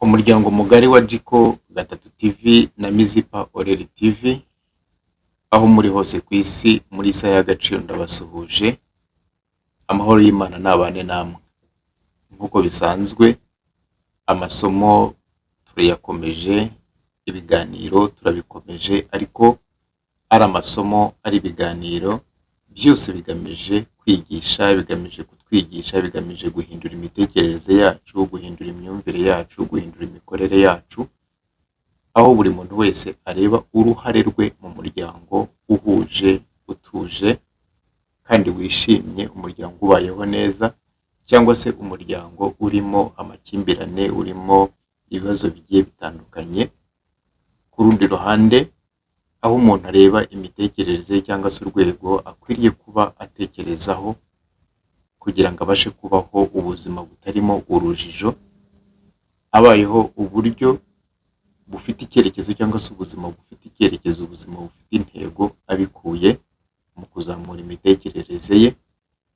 Umuryango mugari wa Jiko Gatatu TV na Mizipa Oreri TV, aho muri hose ku isi muri isaha y'agaciro ndabasuhuje. Amahoro y'Imana nabane namwe. Nk'uko bisanzwe amasomo turayakomeje, ibiganiro turabikomeje, ariko ari amasomo ari ibiganiro byose bigamije kwigisha, bigamije kutwigisha, bigamije guhindura imitekerereze yacu, guhindura imyumvire yacu, guhindura imikorere yacu, aho buri muntu wese areba uruhare rwe mu muryango uhuje, utuje kandi wishimye, umuryango ubayeho neza, cyangwa se umuryango urimo amakimbirane, urimo ibibazo bigiye bitandukanye. Ku rundi ruhande, aho umuntu areba imitekerereze cyangwa se urwego akwiriye kuba atekerezaho kugira ngo abashe kubaho ubuzima butarimo urujijo, abayeho uburyo bufite icyerekezo cyangwa se ubuzima bufite icyerekezo, ubuzima bufite intego, abikuye mu kuzamura imitekerereze ye,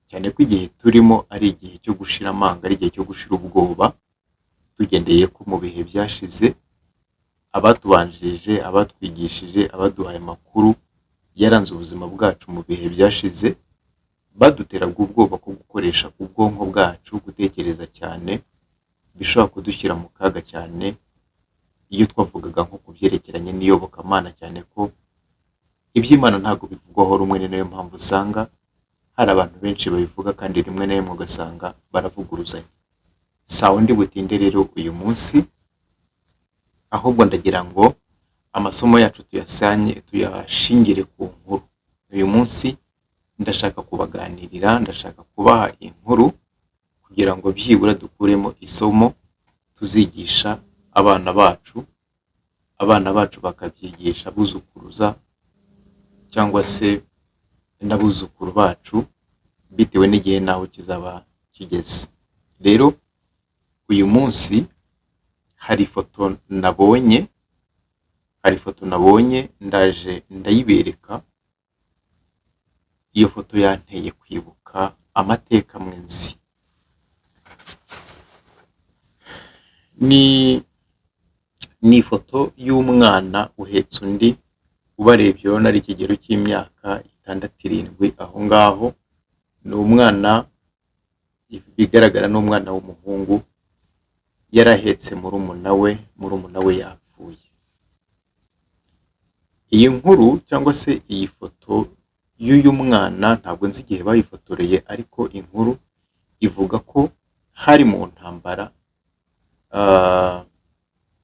cyane ko igihe turimo ari igihe cyo gushira amanga, ari igihe cyo gushira ubwoba, tugendeye ko mu bihe byashize abatubanjirije, abatwigishije, abaduhaye amakuru yaranze ubuzima bwacu mu bihe byashize, baduteraga ubwoba ko gukoresha ubwonko bwacu, gutekereza cyane, bishobora kudushyira mu kaga cyane. Iyo twavugaga nko kubyerekeranye n'iyobokamana, cyane ko iby'Imana ntabwo bivugwaho rumwe, ni nayo mpamvu usanga hari abantu benshi babivuga kandi rimwe na rimwe ugasanga baravuguruzanya. Sawa, ndi butinde rero uyu munsi, ahubwo ndagira ngo amasomo yacu tuyashingire ku nkuru. Uyu munsi ndashaka kubaganirira, ndashaka kubaha inkuru kugira ngo byibura dukuremo isomo tuzigisha abana bacu bakabyigisha abuzukuruza cyangwa se n'abuzukuru bacu, bitewe n'igihe naho kizaba kigeze. Rero uyu munsi hari ifoto nabonye, ndaje ndayibereka. Iyo foto yanteye kwibuka amateka mwenzi. Ni ifoto y'umwana uhetse undi, ubarebye urabona ari ikigero cy'imyaka 6-7 aho ngaho. Ni umwana bigaragara n'umwana w'umuhungu, yarahetse murumuna we yapfuye. Iyi nkuru cyangwa se iyi foto y'uyu mwana ntabwo nzi igihe bayifotoreye, ariko inkuru ivuga ko hari mu ntambara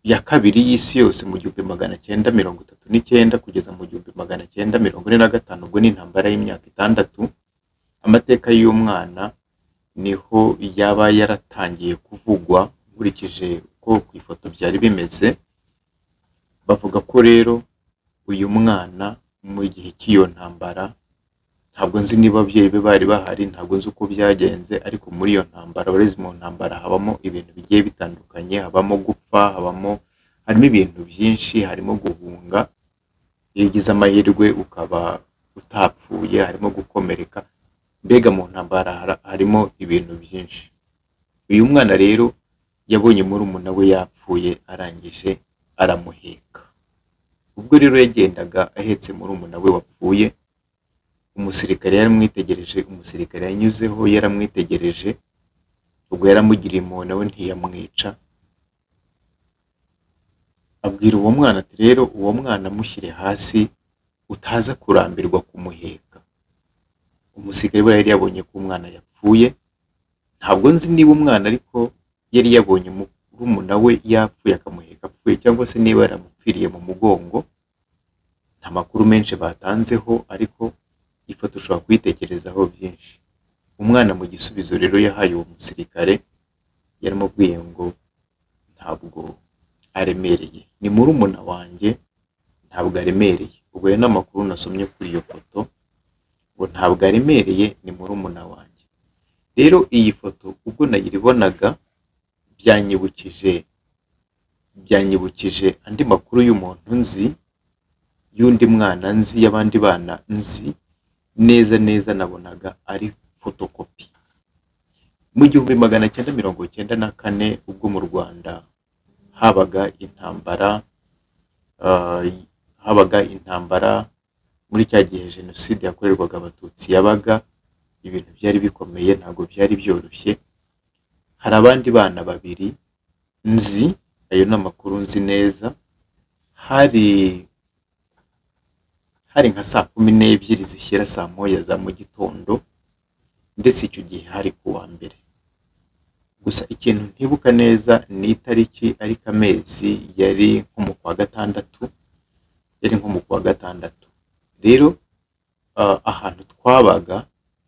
ya kabiri y'isi yose mu 1939 kugeza mu 1945, ubwo ni intambara y'imyaka 6. Amateka y'uyu mwana niho yaba yaratangiye kuvugwa nkurikije uko ku ifoto byari bimeze. Bavuga ko rero uyu mwana mu gihe cy'iyo ntambara, ntabwo nzi niba ababyeyi be bari bahari, ntabwo nzi uko byagenze, ariko muri iyo ntambara, barezi mu ntambara habamo ibintu bigiye bitandukanye, habamo gupfa, harimo ibintu byinshi, harimo guhunga, iyo ugize amahirwe ukaba utapfuye, harimo gukomereka, mbega mu ntambara harimo ibintu byinshi. Uyu mwana rero yabonye murumuna we yapfuye, arangije aramuheka. Ubwo rero yagendaga ahetse murumuna we wapfuye, umusirikare yaramwitegereje, umusirikare yanyuzeho yaramwitegereje, ubwo yaramugiriye impuhwe nawe ntiyamwica. Abwira uwo mwana ati rero uwo mwana mushyire hasi, utaza kurambirwa kumuheka. Umusirikare we yari yabonye ko umwana yapfuye, ntabwo nzi niba umwana ariko yari yabonye murumuna we yapfuye akamuheka apfuye, cyangwa se niba yaramupfiriye mu mugongo. Nta makuru menshi batanzeho, ariko ifoto ushobora kuyitekerezaho byinshi. Umwana mu gisubizo rero yahaye uwo musirikare, yaramubwiye ngo ntabwo aremereye, ni murumuna wanjye, ntabwo aremereye. Ubwo rero n'amakuru nasomye kuri iyo foto ngo ntabwo aremereye, ni murumuna wanjye. Rero iyi foto ubwo nayiribonaga byanyibukije andi makuru y'umuntu nzi, y'undi mwana nzi, y'abandi bana nzi neza, nabonaga ari fotokopi. Mu 1994 ubwo mu Rwanda habaga intambara, ah, habaga intambara muri cya gihe jenoside yakorerwaga abatutsi yabaga, ibintu byari bikomeye, ntabwo byari byoroshye. Hari abandi bana babiri nzi, ayo ni amakuru nzi neza, hari hari nka saa 12 zishyira saa moya za mu gitondo, ndetse icyo gihe hari ku wa mbere. Gusa ikintu ntibuka neza ni itariki, ariko amezi yari nko mu kwa gatandatu, rero ahantu twabaga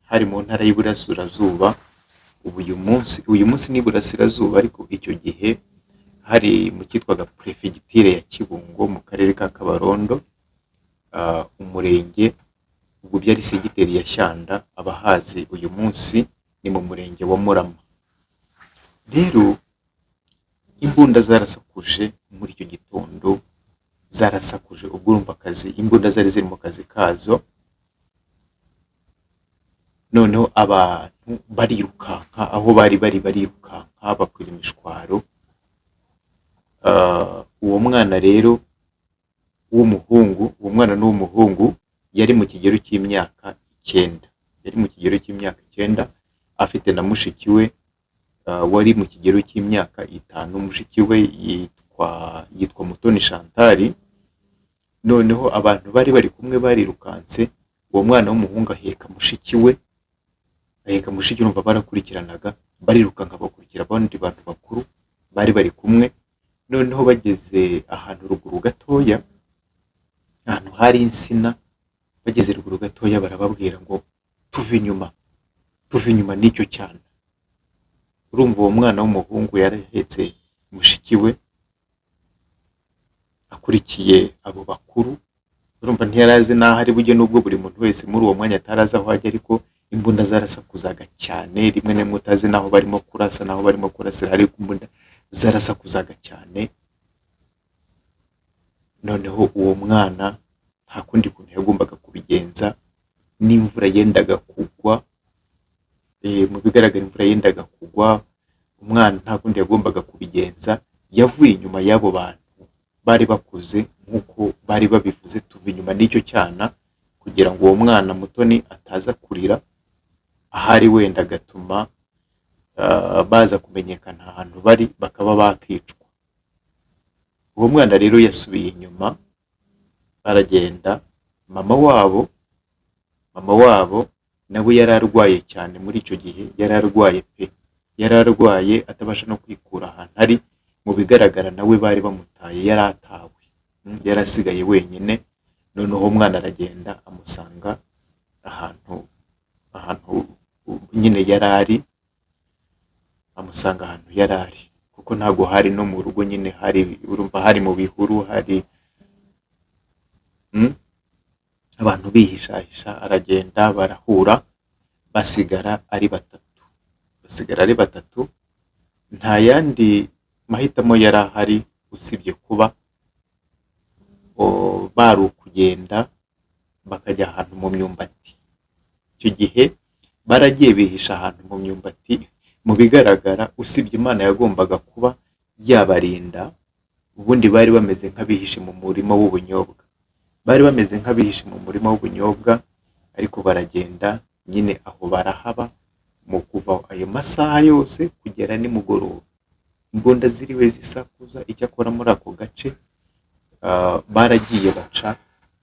hari mu ntara y'Iburasirazuba. Uyu munsi ni Iburasirazuba, ariko icyo gihe hari mu cyitwaga Prefegitire ya Kibungo mu karere ka Kabarondo, umurenge, ubwo byari segiteri ya Shyanda. Abahazi uyu munsi ni mu murenge wa Murama. Rero imbunda zarasakuje muri icyo gitondo, zarasakuje, ubwo urumva akazi, imbunda zari ziri mu kazi kazo. Noneho abantu barirukanka, aho bari barirukanka bakwira imishwaro. Uwo mwana rero w'umuhungu, uwo mwana n'umuhungu yari mu kigero cy'imyaka 9, afite na mushiki we wari mu kigero cy'imyaka 5. Mushiki we yitwa Mutoni Chantal. Noneho abantu bari bari kumwe barirukanse, uwo mwana w'umuhungu aheka mushiki we, urumva barakurikiranaga, barirukanka bakurikira abandi bantu bakuru bari bari kumwe. Noneho bageze ahantu ruguru gatoya, ahantu hari insina, bageze ruguru gatoya barababwira ngo tuve inyuma n'icyo cyane. Urumva uwo mwana w'umuhungu yarahetse mushiki we akurikiye abo bakuru. Urumva ntiyarazi naho ari bujye, nubwo buri muntu wese muri uwo mwanya atarazi aho ajya, ariko imbunda zarasakuzaga cyane, rimwe na rimwe utazi naho barimo kurasira, ariko imbunda zarasakuzaga cyane. Noneho uwo mwana nta kundi kuntu yagombaga kubigenza, n'imvura yendaga kugwa, mu bigaragara imvura yendaga kugwa. Umwana nta kundi yagombaga kubigenza, yavuye inyuma y'abo bantu bari bakuze, nk'uko bari babivuze, tuva inyuma n'icyo cyana, kugira ngo uwo mwana Mutoni ataza kurira, ahari wenda agatuma baza kumenyekana ahantu bari, bakaba bakicwa. Uwo mwana rero yasubiye inyuma, baragenda. Mama wabo nawe yari arwaye cyane muri icyo gihe, yari arwaye atabasha no kwikura ahantu ari. Mu bigaragara nawe bari bamutaye, yari atawe, yari asigaye wenyine. Noneho umwana aragenda amusanga ahantu nyine amusanga ahantu yari ari, kuko ntabwo hari no mu rugo nyine, hari, urumva hari mu bihuru, hari abantu bihishahisha. Aragenda barahura, basigara ari batatu. Nta yandi mahitamo yari ahari usibye kuba bari ukugenda bakajya ahantu mu myumbati. Icyo gihe baragiye bihisha ahantu mu myumbati. Mu bigaragara usibye Imana yagombaga kuba yabarinda, ubundi bari bameze nk'abihishe mu murima w'ubunyobwa, ariko baragenda nyine, aho barahaba mu kuva ayo masaha yose kugera nimugoroba. Imbunda ziriwe zisakuza. Icyakora muri ako gace baragiye baca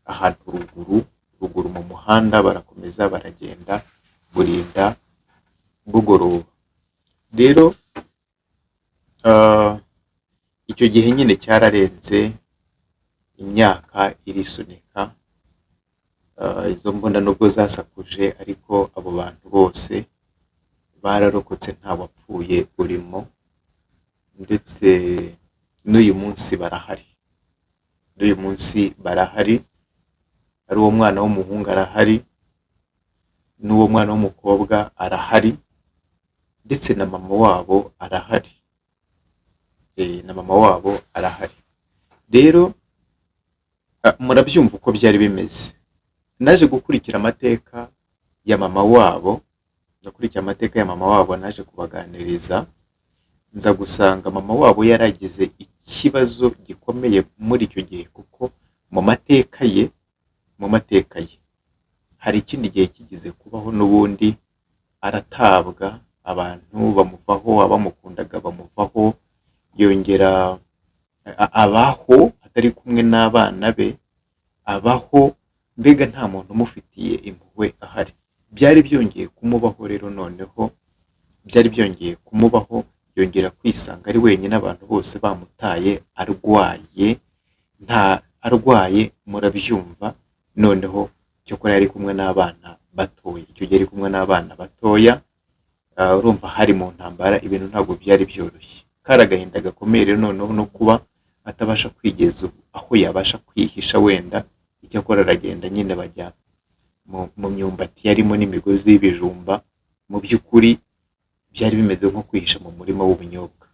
ahantu ruguru mu muhanda, barakomeza baragenda burinda bugoroba. Rero icyo gihe nyine cyararenze, imyaka irisunika. Izo mbunda nubwo zasakuje, ariko abo bantu bose bararokotse, nta wapfuye urimo, ndetse n'uyu munsi barahari. Ari uwo mwana w'umuhungu arahari, n'uwo mwana w'umukobwa arahari, ndetse na mama wabo arahari. Rero murabyumva uko byari bimeze. Naje gukurikira amateka ya mama wabo, naje kubaganiriza, nza gusanga mama wabo yaragize ikibazo gikomeye muri icyo gihe, kuko mu mateka ye mu mateka ye hari ikindi gihe kigeze kubaho n'ubundi aratabwa, abantu bamuvaho, abamukundaga bamuvaho, yongera abaho atari kumwe n'abana be, abaho mbega nta muntu umufitiye impuhwe ahari. Byari byongeye kumubaho rero, noneho byari byongeye kumubaho, yongera kwisanga ari wenyine, abantu bose bamutaye, arwaye, nta arwaye, murabyumva. Noneho cyokora yari kumwe n'abana batoya, icyo gihe ari kumwe n'abana batoya, urumva hari mu ntambara, ibintu ntabwo byari byoroshye, kari agahinda gakomeye rero noneho no kuba atabasha kwigeza aho yabasha kwihisha. Wenda icyo akora aragenda nyine bajya mu myumbati yarimo n'imigozi y'ibijumba, mu by'ukuri byari bimeze nko kwihisha mu murima w'ubunyobwa.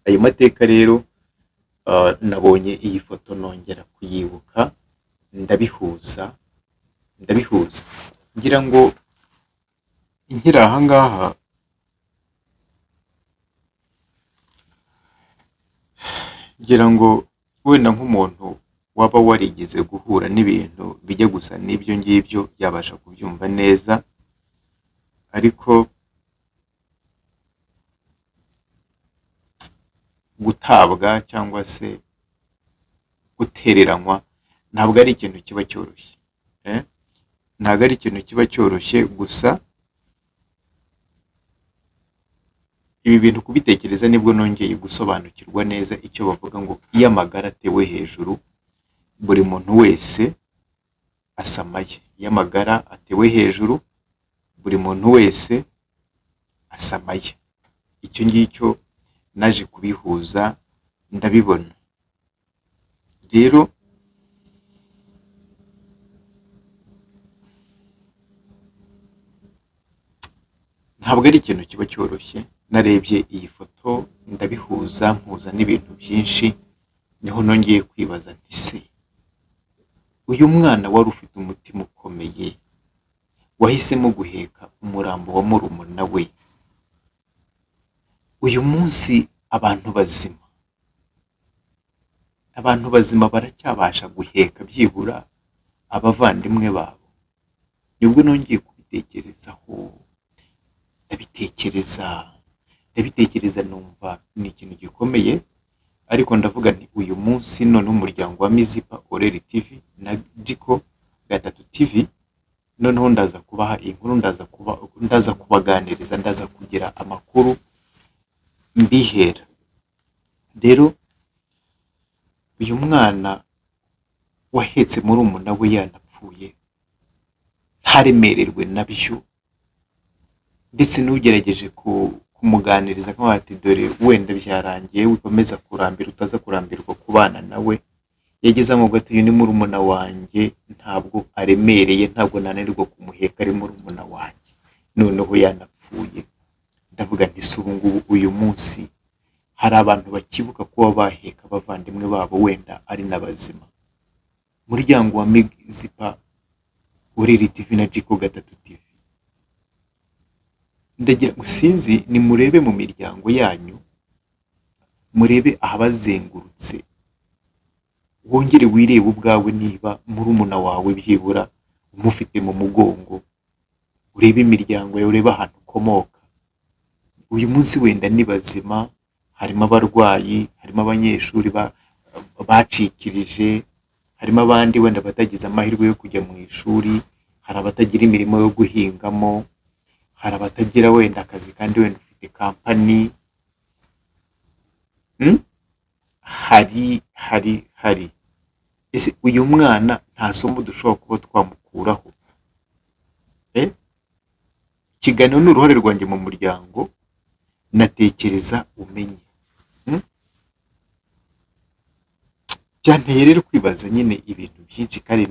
Ayo mateka rero nabonye iyi foto nongera kuyibuka, ndabihuza ngira ngo nkiri aha ngaha ngira ngo wenda nk'umuntu waba warigeze guhura n'ibintu bijya gusa n'ibyo ngibyo yabasha kubyumva neza, ariko gutabwa cyangwa se gutereranywa ntabwo ari ikintu kiba cyoroshye, ntabwo ari ikintu kiba cyoroshye. Gusa ibi bintu kubitekereza nibwo nongeye gusobanukirwa neza icyo bavuga ngo iyo amagara atewe hejuru buri muntu wese asamaye. Iyo amagara atewe hejuru buri muntu wese asamaye. Icyo ngicyo naje kubihuza ndabibona rero. Ntabwo ari ikintu kiba cyoroshye. Narebye iyi foto ndabihuza, mpuza n'ibintu byinshi, niho nongeye kwibaza nti se uyu mwana wari ufite umutima ukomeye wahisemo guheka umurambo wa murumuna we, uyu munsi abantu bazima baracyabasha guheka byibura abavandimwe babo? Nibwo nongeye kubitekerezaho, ndabitekereza numva ni ikintu gikomeye, ariko ndavuga nti uyu munsi none umuryango wa Mizipa Aurore TV na Jiko Gatatu TV, noneho ndaza kubaha inkuru, ndaza kubaganiriza, ndaza kugira amakuru mbihera. Rero uyu mwana wahetse murumuna we yanapfuye ntaremererwe nabyo, ndetse n'ugerageje kumuganiriza nkaho ati dore wenda byarangiye, wikomeza kurambira, utaza kurambirwa kubana nawe, yageze mu gato, uyu ni murumuna wanjye, ntabwo aremereye, ntabwo nananirwa kumuheka, ari murumuna wanjye, noneho yanapfuye. Ndavuga nti se ubu ngubu uyu munsi hari abantu bakibuka kuba baheka abavandimwe babo wenda ari n'abazima? Muryango wa Mizipa Aurore TV na Jiko Gatatu TV, ndagira usinzi ni murebe mu miryango yanyu, murebe ahabazengurutse, wongere wirebe ubwawe niba murumuna wawe byibura umufite mu mugongo, urebe imiryango yawe, urebe ahantu ukomoka. Uyu munsi wenda ni bazima, harimo abarwayi, harimo abanyeshuri bacikirije, harimo abandi wenda batagize amahirwe yo kujya mu ishuri, hari abatagira imirimo yo guhingamo, hari abatagira wenda akazi kandi wenda ufite kampani, hari ese uyu mwana nta somo dushobora kuba twamukuraho? Ikiganiro ni uruhare rwanjye mu muryango, natekereza umenye. Byanteye rero kwibaza nyine ibintu byinshi, kandi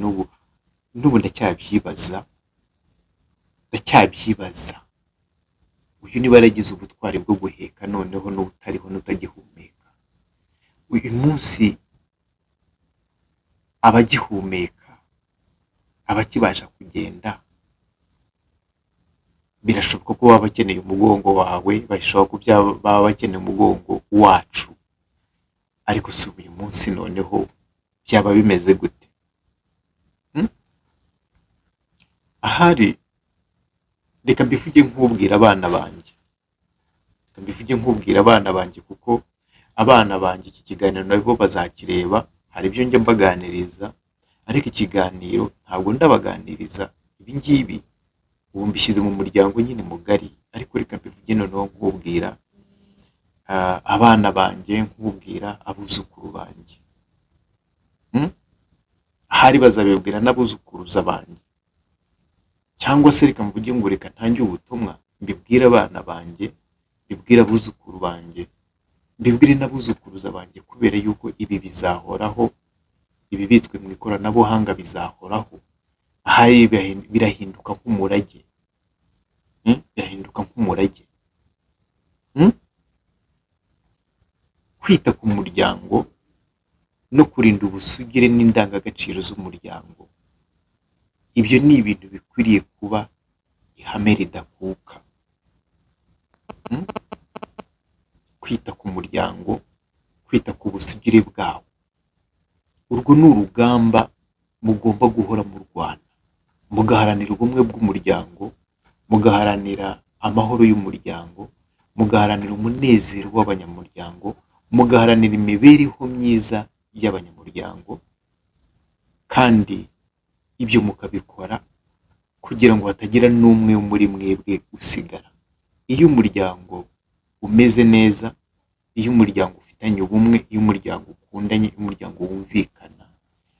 n'ubu ndacyabibaza. Uyu niba yaragize ubutwari bwo guheka, noneho n'utariho n'utagihumeka, uyu munsi abagihumeka, abakibasha kugenda, birashoboka ko baba bakeneye umugongo wawe, bashobora kuba baba bakeneye umugongo wacu. ariko si uyu munsi noneho byaba bimeze gute? Hmm? Ahari reka mbivuge nk'ubwira abana banjye, reka mbivuge nk'ubwira abana banjye, kuko abana banjye iki kiganiro nabo bazakireba. Hari ibyo njya mbaganiriza, ariko ikiganiro ntabwo ndabaganiriza ibi ngibi, ubu mbishyize mu muryango nyine mugari, ariko reka mbivuge noneho nk'ubwira abana banjye, nk'ubwira abuzukuru banjye. Hmm? Ahari bazabibwira n'abuzukuruza banjye, cyangwa se reka mvuge ngo reka ntange ubutumwa mbibwire abana banjye, mbibwire abuzukuru banjye, mbibwire n'abuzukuruza banjye, kubera yuko ibi bizahoraho, ibibitswe mu ikoranabuhanga bizahoraho. Ahari birahinduka nk'umurage. Birahinduka nk'umurage. Kwita ku muryango no kurinda ubusugire n'indangagaciro z'umuryango, ibyo ni ibintu bikwiriye kuba ihame ridakuka. Kwita ku muryango, kwita ku busugire bwawo, urwo ni urugamba mugomba guhora mu Rwanda, mugaharanira ubumwe bw'umuryango, mugaharanira amahoro y'umuryango, mugaharanira umunezero w'abanyamuryango, mugaharanira imibereho myiza y'abanyamuryango, kandi ibyo mukabikora kugira ngo hatagira n'umwe muri mwebwe usigara. Iyo umuryango umeze neza, iyo umuryango ufitanye ubumwe, iyo umuryango ukundanye, iyo umuryango wumvikana,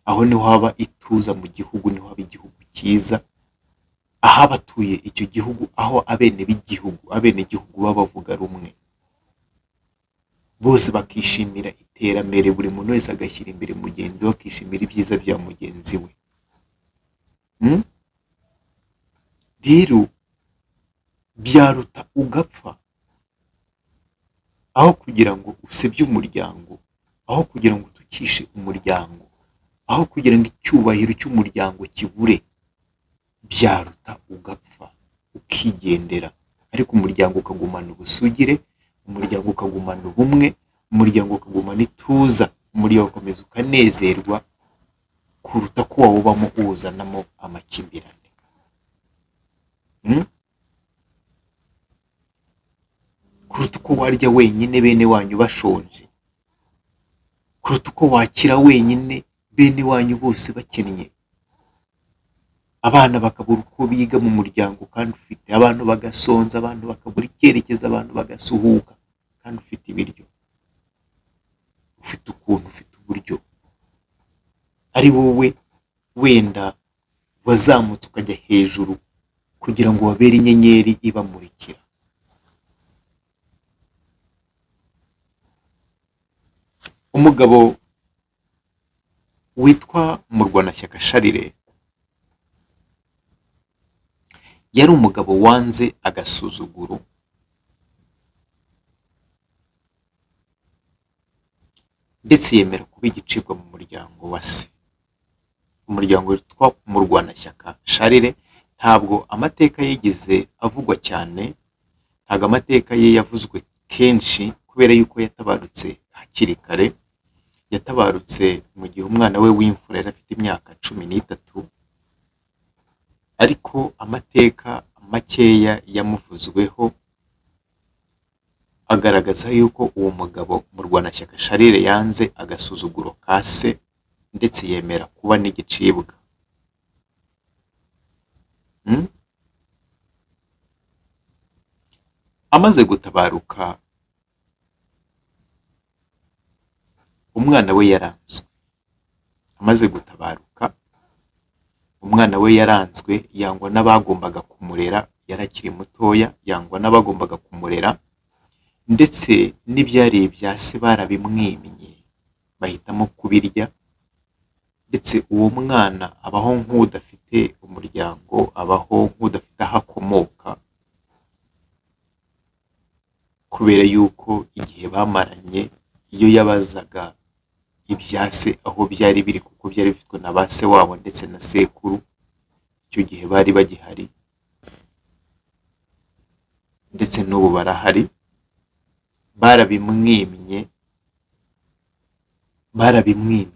aho niho haba ituza mu gihugu, niho haba igihugu cyiza, aho abatuye icyo gihugu, aho abenegihugu baba bavuga rumwe, bose bakishimira iterambere, buri muntu wese agashyira imbere mugenzi we, akishimira ibyiza bya mugenzi we. Rero byaruta ugapfa aho kugira ngo usebye umuryango, aho kugira ngo utukishe umuryango, aho kugira ngo icyubahiro cy'umuryango kibure. Byaruta ugapfa ukigendera, ariko umuryango ukagumana ubusugire, umuryango ukagumana ubumwe, umuryango ukagumana ituza, umuryango ukomeza ukanezerwa, kuruta ko wawubamo uwuzanamo amakimbirane. Kuruta uko warya wenyine bene wanyu bashonje, kuruta uko wakira wenyine bene wanyu bose bakennye, abana bakabura uko biga mu muryango kandi ufite, abantu bagasonza, abantu bakabura icyerekezo, abantu bagasuhuka kandi ufite ibiryo, ufite ukuntu, ufite uburyo, ari wowe wenda wazamutse ukajya hejuru kugira ngo wabere inyenyeri ibamurikira. Umugabo witwa Murwanashyaka Charles yari umugabo wanze agasuzuguro, ndetse yemera kuba igicibwa mu muryango wa se. Umuryango witwa Murwanashyaka Charles, ntabwo amateka yigeze avugwa cyane, ntabwo amateka ye yavuzwe kenshi, kubera yuko yatabarutse hakiri kare. Yatabarutse mu gihe umwana we w'imfura yari afite imyaka 13, ariko amateka makeya yamuvuzweho agaragaza yuko uwo mugabo Murwanashyaka Charles yanze agasuzuguro ka se, ndetse yemera kuba n'igicibwa. Amaze gutabaruka, umwana we yaranzwe. Amaze gutabaruka, umwana we yaranzwe, yangwa n'abagombaga kumurera, yarakiri mutoya, yangwa n'abagombaga kumurera, ndetse n'ibyari ibya se barabimwimye, bahitamo kubirya, ndetse uwo mwana abaho nk'udafite umuryango, abaho nk'udafite aho akomoka, kubera yuko igihe bamaranye, iyo yabazaga ibya se aho byari biri, kuko byari bifitwe na ba se wabo ndetse na sekuru, icyo gihe bari bagihari, ndetse n'ubu barahari, barabimwimye, barabimwimye.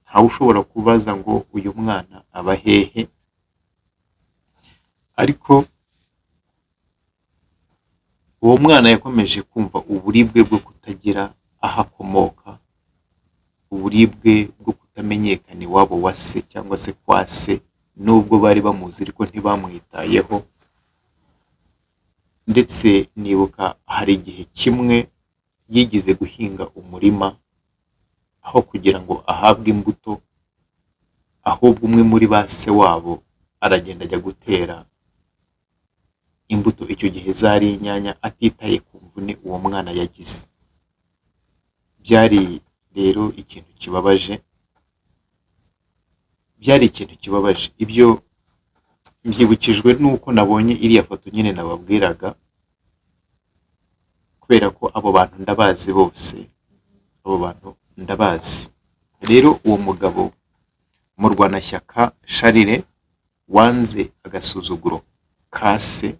Ntawe ushobora kubaza ngo uyu mwana aba hehe, ariko uwo mwana yakomeje kumva uburibwe bwo kutagira aho akomoka, uburibwe bwo kutamenyekana iwabo wa se cyangwa se kwa se, nubwo bari bamuzi ariko ntibamwitayeho. Ndetse nibuka hari igihe kimwe yigeze guhinga umurima, aho kugira ngo ahabwe imbuto, ahubwo umwe muri ba se wabo aragenda ajya gutera imbuto, icyo gihe zari inyanya, atitaye ku mvune uwo mwana yagize. Byari rero ikintu kibabaje, byari ikintu kibabaje. Ibyo mbyibukijwe nuko nabonye iriya foto nyine nababwiraga, kubera ko abo bantu ndabazi bose, abo bantu ndabazi. Rero uwo mugabo Murwanashyaka Charles wanze agasuzuguro ka se,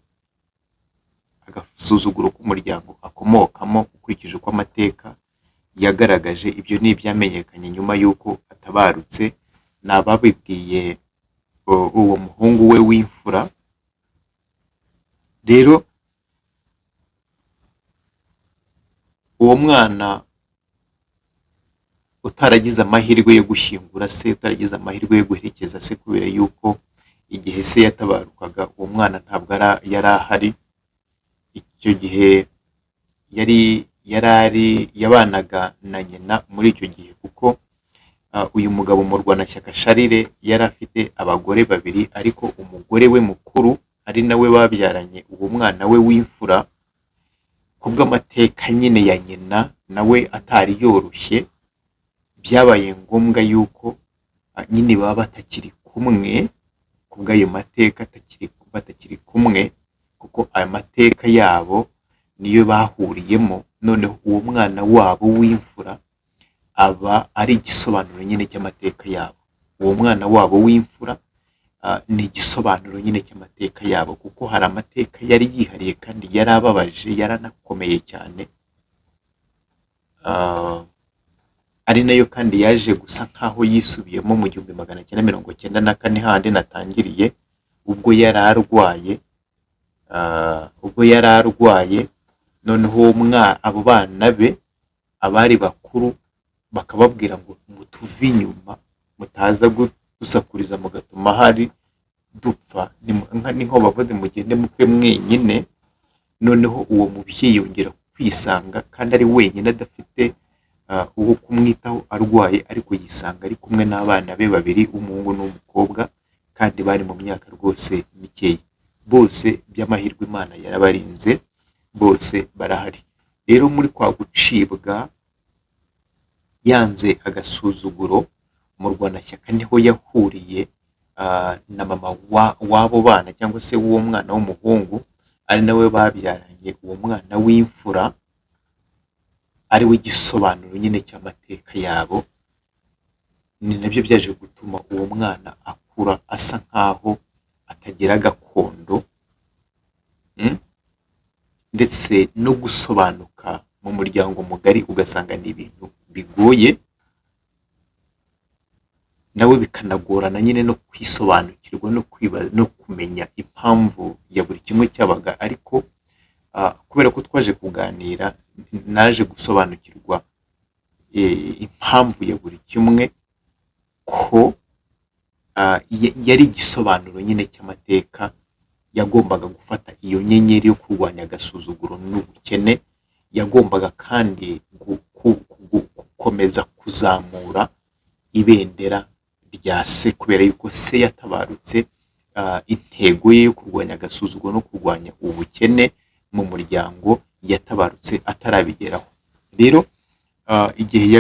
agasuzuguro k'umuryango akomokamo, ukurikije uko amateka yagaragaje. Ibyo ni ibyamenyekanye nyuma y'uko atabarutse, ni ababibwiye uwo muhungu we w'imfura. Rero uwo mwana utaragize amahirwe yo gushyingura se, utaragize amahirwe yo guherekeza se, kubera yuko igihe se yatabarukaga uwo mwana ntabwo yari ahari. Icyo gihe yabanaga na nyina muri icyo gihe, kuko uyu mugabo Murwanashyaka Charles yari afite abagore babiri, ariko umugore we mukuru ari nawe babyaranye uwo mwana we w'imfura, kubw'amateka nyine ya nyina nawe atari yoroshye, byabaye ngombwa yuko nyine baba batakiri kumwe, kubw'ayo mateka batakiri kumwe, kuko ayo mateka yabo niyo bahuriyemo. Noneho uwo mwana wabo w'imfura aba ari igisobanuro nyine cy'amateka yabo. Uwo mwana wabo w'imfura ni igisobanuro nyine cy'amateka yabo, kuko hari amateka yari yihariye kandi yari ababaje, yaranakomeye cyane, ari nayo kandi yaje gusa nkaho yisubiyemo mu 1994 handi natangiriye, ubwo yari arwaye. Noneho abo bana be abari bakuru bakababwira ngo mutuve inyuma, mutaza gusakuriza mugatuma hari dupfa, ni nko bavuze mugende mupfe mwenyine. Noneho uwo mubyeyi yongera kwisanga kandi ari wenyine, adafite uwo kumwitaho, arwaye, ariko yisanga ari kumwe n'abana be babiri, umuhungu n'umukobwa, kandi bari mu myaka rwose mikeya. Bose by'amahirwe Imana yarabarinze, bose barahari. Rero muri kwa gucibwa, yanze agasuzuguro, Murwanashyaka niho yahuriye na mama w'abo bana, cyangwa se w'uwo mwana w'umuhungu, ari nawe babyaranye uwo mwana w'imfura, ari we gisobanuro nyine cy'amateka yabo. Ni nabyo byaje gutuma uwo mwana akura asa nkaho atagira gakondo, ndetse no gusobanuka mu muryango mugari ugasanga ni ibintu bigoye, nawe bikanagorana nyine no kwisobanukirwa, no kwibaza, no kumenya impamvu ya buri kimwe cyabaga. Ariko kubera ko twaje kuganira, naje gusobanukirwa impamvu ya buri kimwe, ko yari igisobanuro nyine cy'amateka. Yagombaga gufata iyo nyenyeri yo kurwanya agasuzuguro n'ubukene, yagombaga kandi gukomeza kuzamura ibendera rya se, kubera yuko se yatabarutse. Intego ye yo kurwanya agasuzuguro no kurwanya ubukene mu muryango yatabarutse atarabigeraho. Rero igihe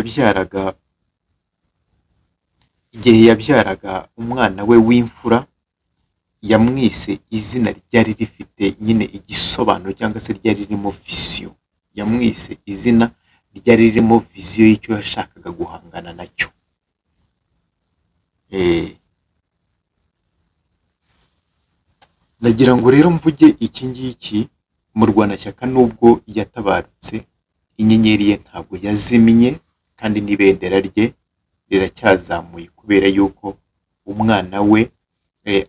yabyaraga umwana we w'imfura, yamwise izina ryari rifite nyine igisobanuro, cyangwa se ryari ririmo visiyo. Yamwise izina ryari ririmo visiyo y'icyo yashakaga guhangana nacyo. Nagira ngo rero mvuge iki ngiki, Murwanashyaka nubwo yatabarutse, inyenyeri ye ntabwo yazimye, kandi n'ibendera rye riracyazamuye kubera yuko umwana we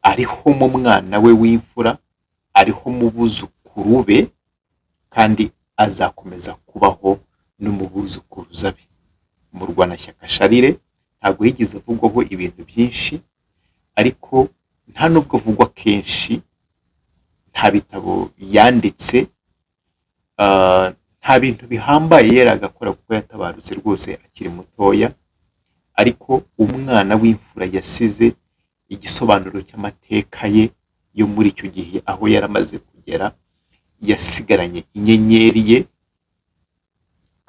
ariho mu mwana we w'imfura, ariho mu buzukuru be, kandi azakomeza kubaho no mu buzukuruza be. Murwanashyaka Charles ntabwo yigeze avugwaho ibintu byinshi, ariko nta nubwo avugwa kenshi, nta bitabo yanditse, nta bintu bihambaye yari agakora kuko yatabarutse rwose akiri mutoya, ariko umwana w'imfura yasize igisobanuro cy'amateka ye yo muri icyo gihe aho yari amaze kugera, yasigaranye inyenyeri ye,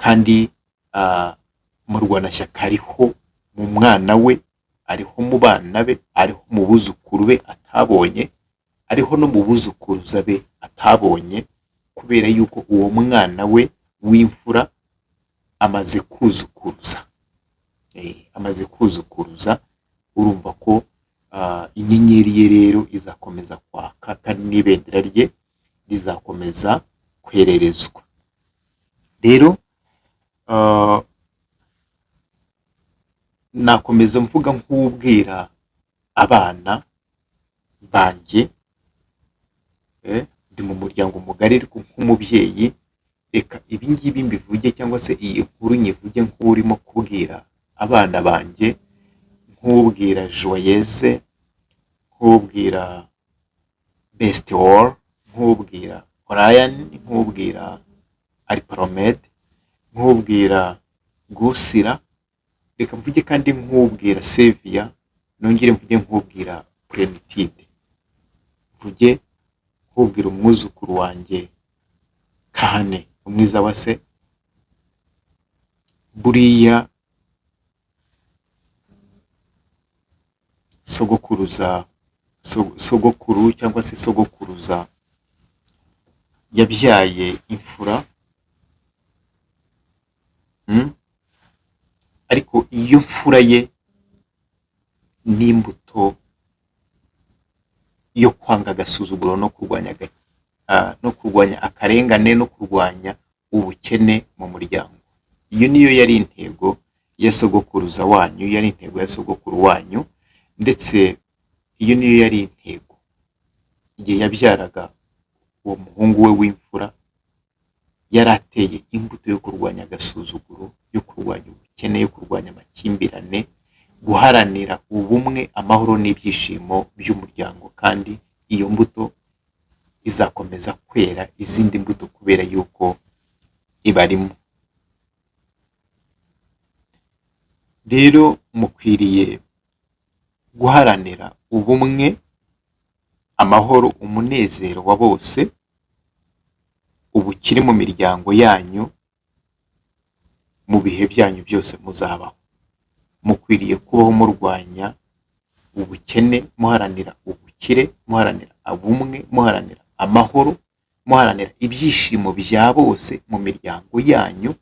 kandi Murwanashyaka ariho mu mwana we, ariho mu bana be, ariho mu buzukuru be atabonye, ariho no mu buzukuruza be atabonye, kubera yuko uwo mwana we w'imfura amaze kuzukuruza. Amaze kuzukuruza, urumva ko inyenyeri ye rero izakomeza kwaka, kandi n'ibendera rye rizakomeza kwererezwa. Rero nakomeza mvuga nk'ubwira abana banjye, ndi mu muryango mugari ariko nk'umubyeyi, reka ibi ngibi mbivuge cyangwa se iyi nkuru nyivuge nk'urimo kubwira abana banjye, nk'ubwira Joyeuse, nk'ubwira Bestewall, nk'ubwira Orion, nk'ubwira Ariparomede, nk'ubwira Gusira, reka mvuge kandi nk'ubwira Sevia, nongere mvuge nk'ubwira Plenitude, mvuge nk'ubwira umwuzukuru wanjye Kahane, umwiza wa se. Buriya sogokuru cyangwa se sogokuruza yabyaye imfura, ariko iyo mfura ye n'imbuto yo kwanga agasuzuguro no kurwanya akarengane no kurwanya ubukene mu muryango. Iyo niyo yari intego ya sogokuruza wanyu, yari intego ya sogokuru wanyu, ndetse iyo niyo yari intego igihe yabyaraga uwo muhungu we w'imfura, yari ateye imbuto yo kurwanya agasuzuguro, yo kurwanya ubukene, yo kurwanya amakimbirane, guharanira ubumwe, amahoro n'ibyishimo by'umuryango. kandi iyo mbuto izakomeza kwera izindi mbuto kubera yuko ibarimo. Rero mukwiriye guharanira ubumwe, amahoro, umunezero wa bose, ubukire mu miryango yanyu, mu bihe byanyu byose muzabaho. Mukwiriye kubaho murwanya ubukene, muharanira ubukire, muharanira ubumwe, muharanira amahoro, muharanira ibyishimo bya bose mu miryango yanyu,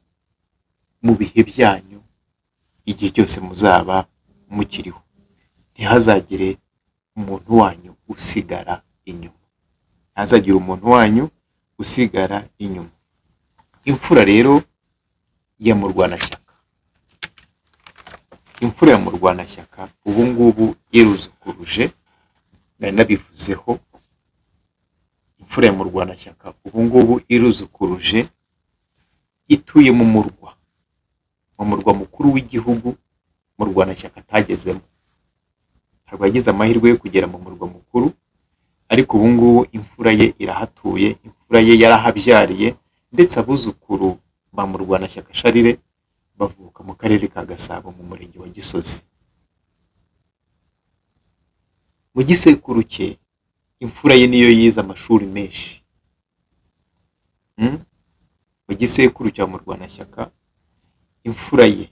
mu bihe byanyu, igihe cyose muzaba mukiriho. Ntihazagire umuntu wanyu usigara inyuma, ntihazagire umuntu wanyu usigara inyuma. Imfura rero ya Murwanashyaka, imfura ya Murwanashyaka ubu ngubu iruzukuruje, nari nabivuzeho. Imfura ya Murwanashyaka ubu ngubu iruzukuruje, ituye mu murwa mukuru w'igihugu Murwanashyaka atagezemo. Ntabwo yagize amahirwe yo kugera mu murwa mukuru, ariko ubu ngubu imfura ye irahatuye, imfura ye yarahabyariye, ndetse abuzukuru ba Murwanashyaka Charles bavuka mu karere ka Gasabo mu murenge wa Gisozi. Mu gisekuru cye imfura ye niyo yize amashuri menshi. Mu gisekuru cya Murwanashyaka imfura ye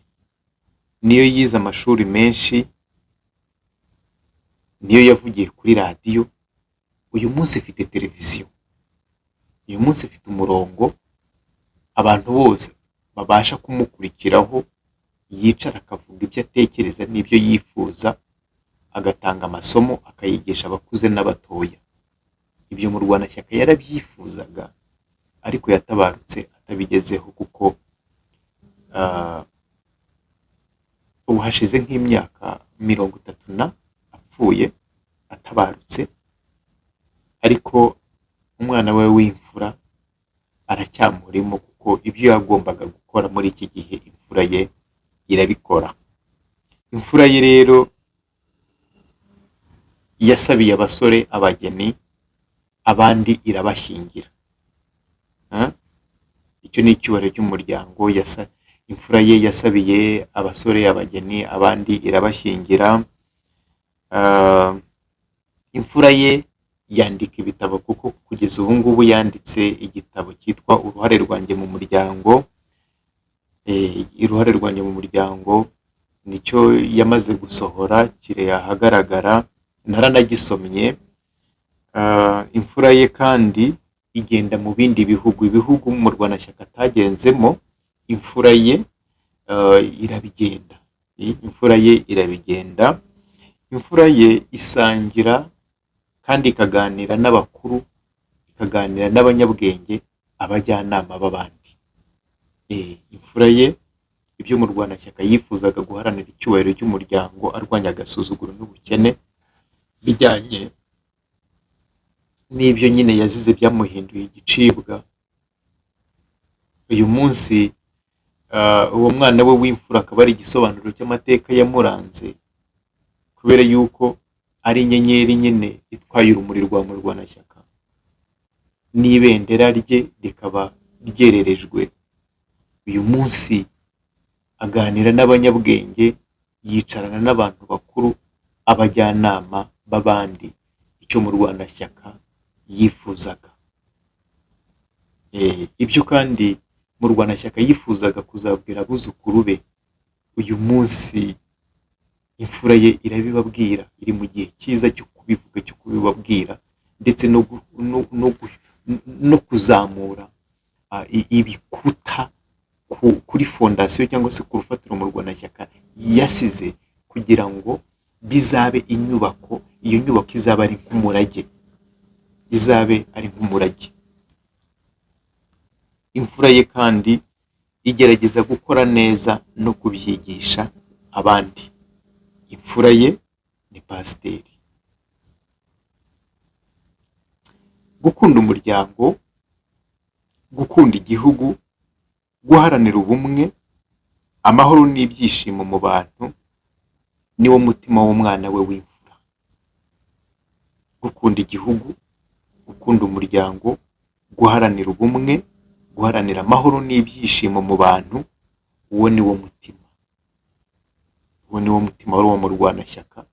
niyo yize amashuri menshi, niyo yavugiye kuri radiyo. Uyu munsi ifite televiziyo, uyu munsi ifite umurongo abantu bose babasha kumukurikiraho, yicara akavuga ibyo atekereza n'ibyo yifuza, agatanga amasomo akayigisha abakuze n'abatoya. Ibyo Murwanashyaka yarabyifuzaga, ariko yatabarutse atabigezeho kuko ubu hashize nk'imyaka 30 apfuye atabarutse, ariko umwana we w'imfura aracyamurimo kuko ibyo yagombaga gukora muri iki gihe imfura ye irabikora. Imfura ye rero yasabiye abasore abageni, abandi irabashyingira. Icyo ni icyubahiro cy'umuryango. Imfura ye yasabiye abasore abageni, abandi irabashyingira. Imfura ye yandika ibitabo, kuko kugeza ubu ngubu yanditse igitabo cyitwa Uruhare rwanjye mu muryango. Uruhare rwanjye mu muryango nicyo yamaze gusohora kire ahagaragara, naranagisomye. Imfura ye kandi igenda mu bindi bihugu mu Murwanashyaka atagenzemo, imfura ye irabigenda. Imfura ye irabigenda. Imfura ye isangira kandi ikaganira n'abakuru, ikaganira n'abanyabwenge, abajyanama b'abandi. Imfura ye ibyo Murwanashyaka yifuzaga guharanira icyubahiro cy'umuryango, arwanya agasuzuguro n'ubukene, bijyanye n'ibyo nyine yazize byamuhinduye igicibwa. Uyu munsi uwo mwana we w'imfura akaba ari igisobanuro cy'amateka yamuranze, kubera yuko ari inyenyeri nyine itwaye urumuri rwa Murwanashyaka, n'ibendera rye rikaba ryererejwe. Uyu munsi aganira n'abanyabwenge, yicarana n'abantu bakuru, abajyanama b'abandi, icyo Murwanashyaka yifuzaga. Ibyo kandi Murwanashyaka yifuzaga kuzabwira abuzukuru be, uyu munsi imfura ye irabibabwira, iri mu gihe cyiza cyo kubivuga, cyo kubibabwira, ndetse no kuzamura ibikuta kuri fondasiyo cyangwa se ku rufatiro Murwanashyaka yasize, kugira ngo bizabe inyubako. Iyo nyubako izaba ari nk'umurage, izabe ari nk'umurage. Imfura ye kandi igerageza gukora neza no kubyigisha abandi. Imfura ye ni pasiteri. Gukunda umuryango, gukunda igihugu, guharanira ubumwe, amahoro n'ibyishimo mu bantu, niwo mutima w'umwana we w'imfura. Gukunda igihugu, gukunda umuryango, guharanira ubumwe, guharanira amahoro n'ibyishimo mu bantu, uwo niwo mutima. Uwo niwo mutima wari uwo Murwanashyaka,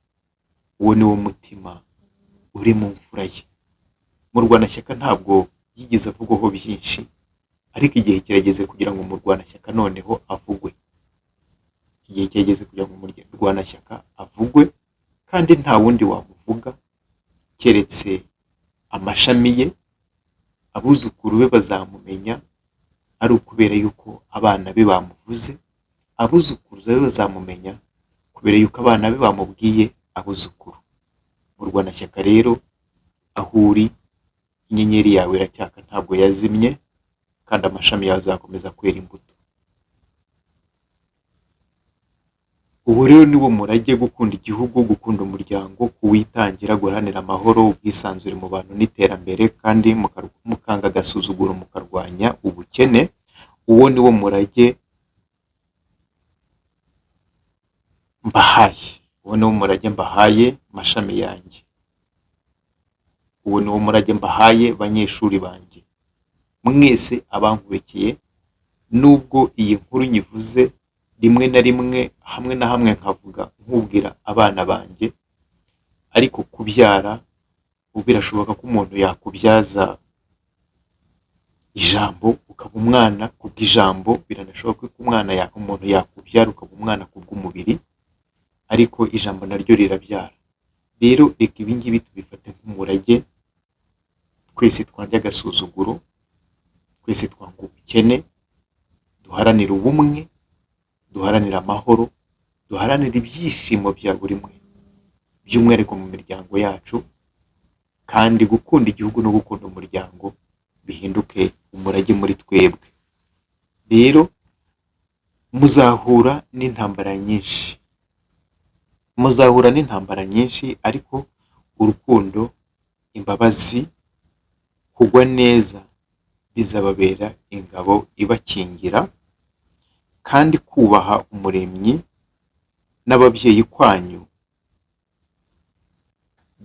uwo niwo mutima uri mu mfura ye. Murwanashyaka ntabwo yigeze avugwaho byinshi, ariko igihe kirageze kugira ngo Murwanashyaka noneho avugwe. Igihe kirageze kugira ngo Murwanashyaka avugwe, kandi nta wundi wamuvuga keretse amashami ye. Abuzukuru be bazamumenya ari ukubera yuko abana be bamuvuze, abuzukuruza be bazamumenya kubera yuko abana be bamubwiye abuzukuru. Murwanashyaka rero, aho uri, inyenyeri yawe iracyaka, ntabwo yazimye, kandi amashami yawe azakomeza kwera imbuto. Ubu rero niwo murage: gukunda igihugu, gukunda umuryango, kuwitangira, guharanira amahoro, ubwisanzure mu bantu n'iterambere, kandi mukanga agasuzuguro, mukarwanya ubukene. Uwo niwo murage mbahaye. Uwo niwo murage mbahaye mashami yanjye. Uwo niwo murage mbahaye banyeshuri banjye. Mwese abankurikiye, nubwo iyi nkuru nyivuze rimwe na rimwe, hamwe na hamwe nkavuga nkubwira abana banjye, ariko kubyara birashoboka ko umuntu yakubyaza ijambo ukaba umwana kubw'ijambo, biranashoboka ko umuntu yakubyara ukaba umwana kubw'umubiri, ariko ijambo naryo rirabyara. Rero reka ibi ngibi tubifate nk'umurage. Twese twanjye agasuzuguro, twese twanga ubukene, duharanira ubumwe, duharanira amahoro, duharanira ibyishimo bya buri mwe, by'umwihariko mu miryango yacu, kandi gukunda igihugu no gukunda umuryango bihinduke umurage muri twebwe. Rero muzahura n'intambara nyinshi, muzahura n'intambara nyinshi, ariko urukundo, imbabazi, kugwa neza bizababera ingabo ibakingira, kandi kubaha umuremyi n'ababyeyi kwanyu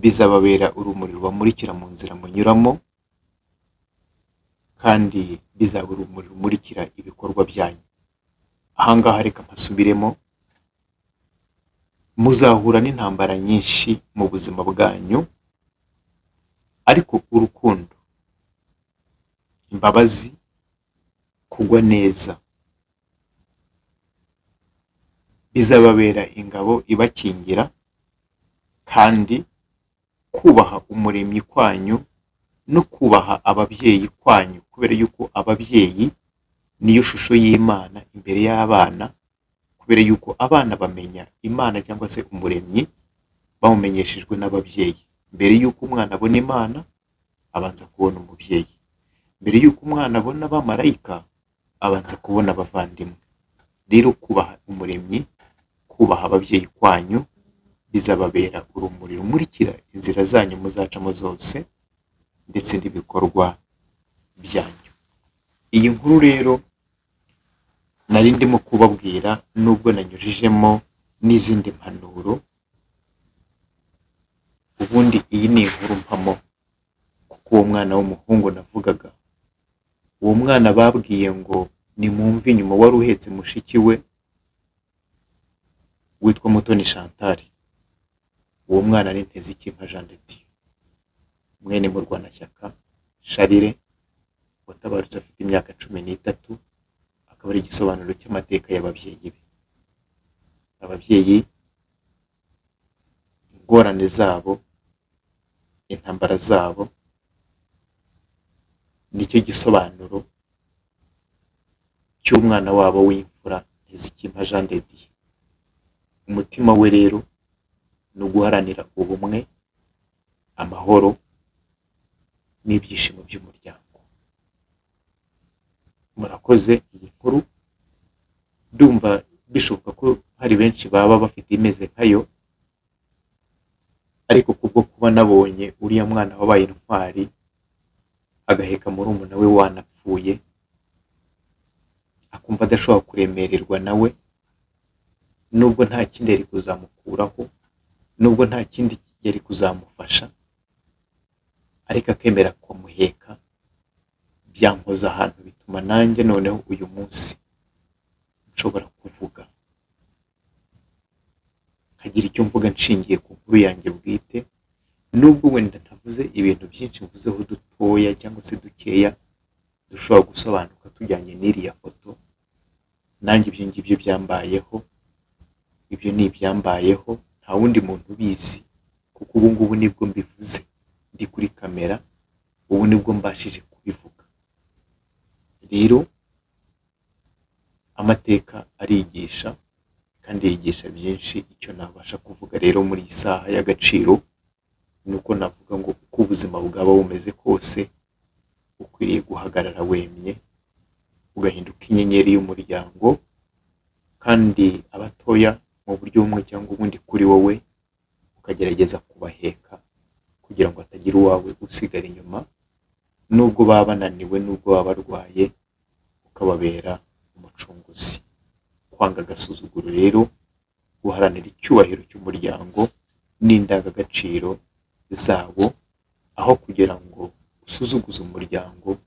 bizababera urumuri rubamurikira mu nzira munyuramo, kandi bizaba urumuri rumurikira ibikorwa byanyu. Ahangaha reka mpasubiremo, muzahura n'intambara nyinshi mu buzima bwanyu, ariko urukundo, imbabazi, kugwa neza bizababera ingabo ibakingira, kandi kubaha umuremyi kwanyu no kubaha ababyeyi kwanyu, kubera yuko ababyeyi niyo shusho y'Imana imbere y'abana, kubera yuko abana bamenya Imana cyangwa se umuremyi bamumenyeshejwe n'ababyeyi. Mbere yuko umwana abona Imana abanza kubona umubyeyi, mbere yuko umwana abona abamarayika abanza kubona abavandimwe. Rero kubaha umuremyi, kubaha ababyeyi kwanyu bizababera urumuri rumurikira inzira zanyu muzacamo zose, ndetse n'ibikorwa byanyu. Iyi nkuru rero nari ndimo kubabwira, nubwo nanyujijemo n'izindi mpanuro, ubundi iyi ni inkuru mpamo, kuko uwo mwana w'umuhungu navugaga, uwo mwana babwiye ngo nimwumve inyuma, wari uhetse mushiki we witwa Mutoni Chantal. Uwo mwana ni Ntezikimpa Jean de Dieu, mwene Murwanashyaka Charire, watabarutse afite imyaka 13, akaba ari igisobanuro cy'amateka y'ababyeyi be. Ababyeyi, ingorane zabo, intambara zabo, nicyo gisobanuro cy'umwana wabo w'imfura Ntezikimpa Jean de Dieu. Umutima we rero ni uguharanira ubumwe, amahoro n'ibyishimo by'umuryango. Murakoze. Iyi nkuru ndumva bishoboka ko hari benshi baba bafite imeze nkayo, ariko kubwo kuba nabonye uriya mwana wabaye intwari agaheka murumuna we wanapfuye, akumva adashobora kuremererwa nawe, nubwo nta kindi yari kuzamukuraho, nubwo nta kindi yari kuzamufasha, ariko akemera kumuheka, byankoza ahantu, bituma nanjye noneho uyu munsi nshobora kuvuga, nkagira icyo mvuga nshingiye ku nkuru yanjye bwite, nubwo wenda ntavuze ibintu byinshi, mvuzeho dutoya cyangwa se dukeya dushobora gusobanuka tujyanye n'iriya foto. Nanjye ibyo ngibyo byambayeho, ibyo ni ibyambayeho, nta wundi muntu ubizi, kuko ubu ngubu nibwo mbivuze ndi kuri kamera, ubu nibwo mbashije kubivuga. Rero amateka arigisha, kandi yigisha byinshi. Icyo nabasha kuvuga rero muri iyi saha y'agaciro ni uko navuga ngo uko ubuzima bwaba bumeze kose, ukwiriye guhagarara wemye, ugahinduka inyenyeri y'umuryango, kandi abatoya mu buryo bumwe cyangwa ubundi kuri wowe ukagerageza kubaheka, kugira ngo hatagira uwawe usigara inyuma, nubwo baba bananiwe, nubwo baba barwaye, ukababera umucunguzi. Kwanga agasuzuguro rero, guharanira icyubahiro cy'umuryango n'indangagaciro zabo, aho kugira ngo usuzuguze umuryango,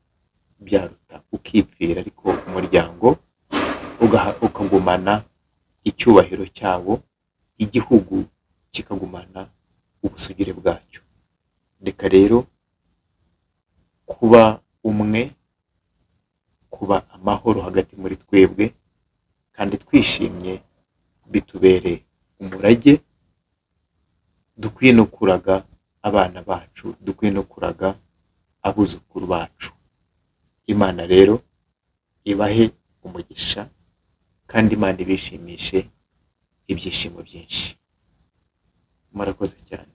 byaruta ukipfira, ariko umuryango ukagumana icyubahiro cyawo, igihugu kikagumana ubusugire bwacyo. Reka rero kuba umwe, kuba amahoro hagati muri twebwe, kandi twishimye, bitubere umurage dukwiye no kuraga abana bacu, dukwiye no kuraga abuzukuru bacu. Imana rero ibahe umugisha, kandi Imana ibishimishe ibyishimo byinshi. Murakoze cyane.